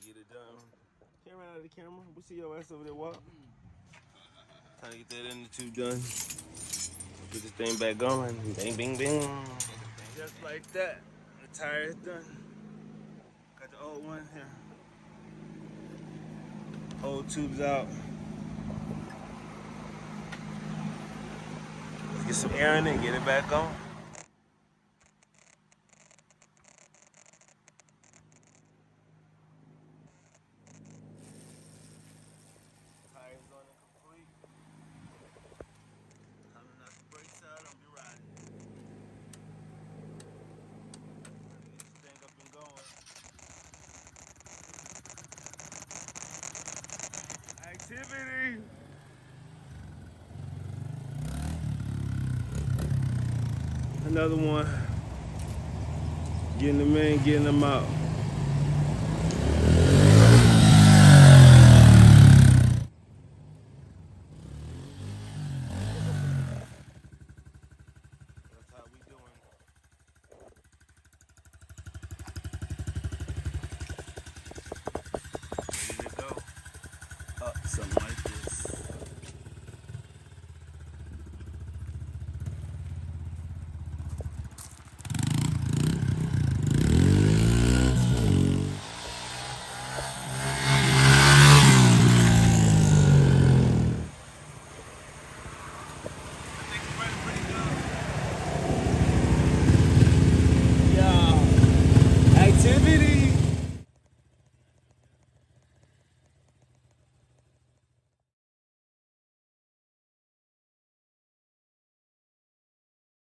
get it done. Can't run out of the camera. We see your ass over there walk. Trying to get that inner tube done. Get this thing back going. Bang, bing, bing. Just like that. The tire is done. Got the old one here. Old tubes out. Let's get some air in it and get it back on. Tires on it complete. Time to knock the brakes out and be riding. Get this thing up and going. Activity! Another one. Getting them in, getting them out. That's how we doing. Ready to go. Up something like this. Activity.